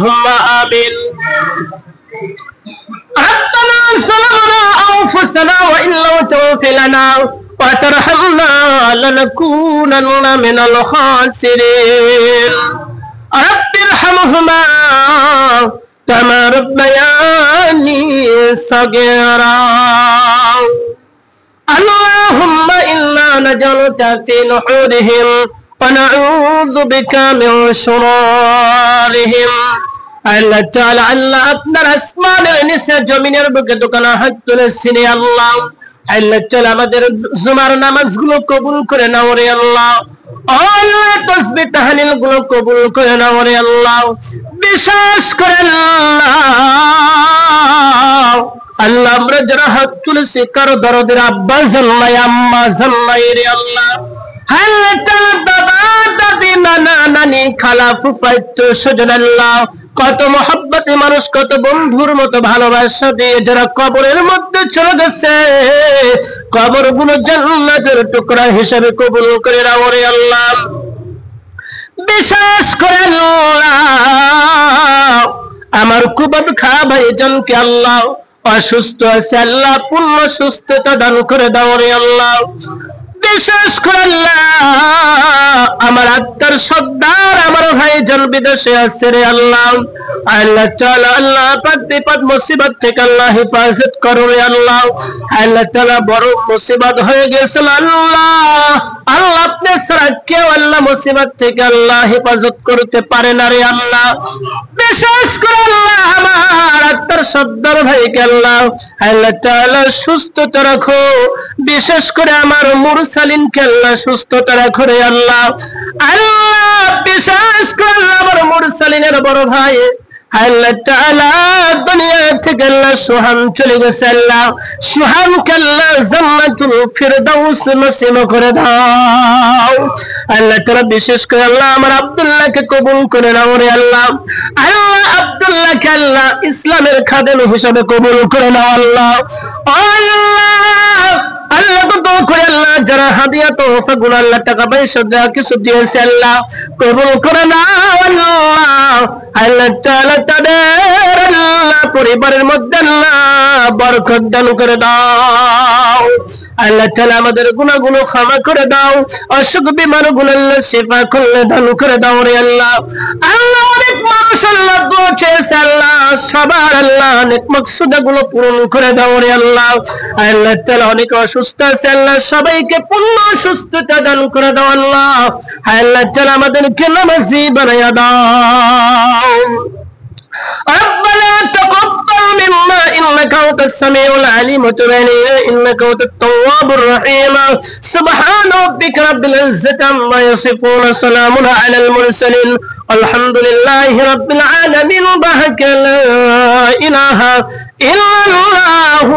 اللهم آمين ربنا ظلمنا أنفسنا وإن لم تغفر لنا وترحمنا لنكونن من الخاسرين رب ارحمهما كما ربياني صغيرا اللهم إنا نجعلك في نحورهم ونعوذ بك من شرورهم আল্লাহ তাআলা আল্লাহ আপনার আসমানের নিচে জমিনের বুকে দোকানা হাত তুলেছেন আল্লাহ আল্লাহ তাআলা আমাদের জুমার নামাজগুলো কবুল করে নাও রে আল্লাহ আল্লাহ তাসবিহ তাহলিল গুলো কবুল করে নাও রে আল্লাহ বিশ্বাস করে আল্লাহ আমরা যারা হাত তুলেছি কারো দরদের আব্বা জান্নাই আম্মা জান্নাই রে আল্লাহ আল্লাহ তাআলা বাবা দাদি নানা নানি খালা ফুফাতো স্বজন আল্লাহ কত মহব্বতে মানুষ কত বন্ধুর মতো ভালোবাসা দিয়ে যারা কবরের মধ্যে চলে গেছে কবরগুলো জান্নাতের টুকরা হিসেবে কবুল করে নাও রে আল্লাহ বিশ্বাস করে আল্লাহ আমার কুবাব খা ভাইজানকে আল্লাহ অসুস্থ আছে আল্লাহ পূর্ণ সুস্থতা দান করে দাও রে আল্লাহ বিশ্বাস করে আল্লাহ আমার আত্মার সর্দার আমার ভাইজান বিদেশে আছে রে আল্লাহ আল্লাহ তাআলা আল্লাহ পাক বিপদ মুসিবত থেকে আল্লাহ হেফাজত করো রে আল্লাহ আল্লাহ তাআলা বড় মুসিবত হয়ে গেছে আল্লাহ আল্লাহ আপনি ছাড়া কেউ আল্লাহ মুসিবত থেকে আল্লাহ হেফাজত করতে পারে না রে আল্লাহ বিশ্বাস করে আল্লাহ আমার আত্মার সর্দার ভাইকে আল্লাহ আল্লাহ তাআলা সুস্থতা রাখো বিশেষ করে আমার মুরসালিনকে আল্লাহ সুস্থতা রাখো রে আল্লাহ আল্লাহ বিশ্বাস করে আমার মুরসালিনের বড় ভাই আল্লাহ তাআলা দুনিয়া থেকে আল্লাহ সুহান চলে গেছে আল্লাহ সুহানকে আল্লাহ জান্নাতুল ফিরদাউস নসিব করে দাও আল্লাহ তাআলা বিশেষ করে আল্লাহ আমার আব্দুল্লাহকে কবুল করে নাও রে আল্লাহ আল্লাহ আব্দুল্লাহকে আল্লাহ ইসলামের খাদেম হিসেবে কবুল করে নাও আল্লাহ আল্লাহ তো করে আল্লাহ যারা হাদিয়া তোহফা গুলো আল্লাহ টাকা পয়সা যা কিছু দিয়েছে আল্লাহ কবুল করে নাও আল্লাহ আল্লাহ তাআলা তাদের আল্লাহ পরিবারের মধ্যে আল্লাহ বরকত দান করে দাও আল্লাহ তাআলা আমাদের গুনাহগুলো ক্ষমা করে দাও অসুখ বিমারগুলো আল্লাহ শিফা করলে দান করে দাও রে আল্লাহ আল্লাহ অনেক মানুষ আল্লাহ দোয়া চেয়েছে আল্লাহ সবার আল্লাহ অনেক মাকসুদাগুলো পূরণ করে দাও রে আল্লাহ আল্লাহ তাআলা অনেক অসুস্থ আছে আল্লাহ সবাইকে পূর্ণ সুস্থতা দান করে দাও আল্লাহ আল্লাহ তাআলা আমাদেরকে নামাজি বানায়া দাও ربنا تقبل منا إنك أنت السميع العليم وتب علينا إنك أنت التواب الرحيم سبحان ربك رب العزة عما يصفون سلام على المرسلين والحمد لله رب العالمين بحق لا إله إلا الله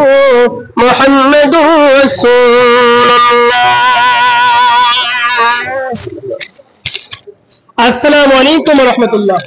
محمد رسول الله السلام عليكم ورحمة الله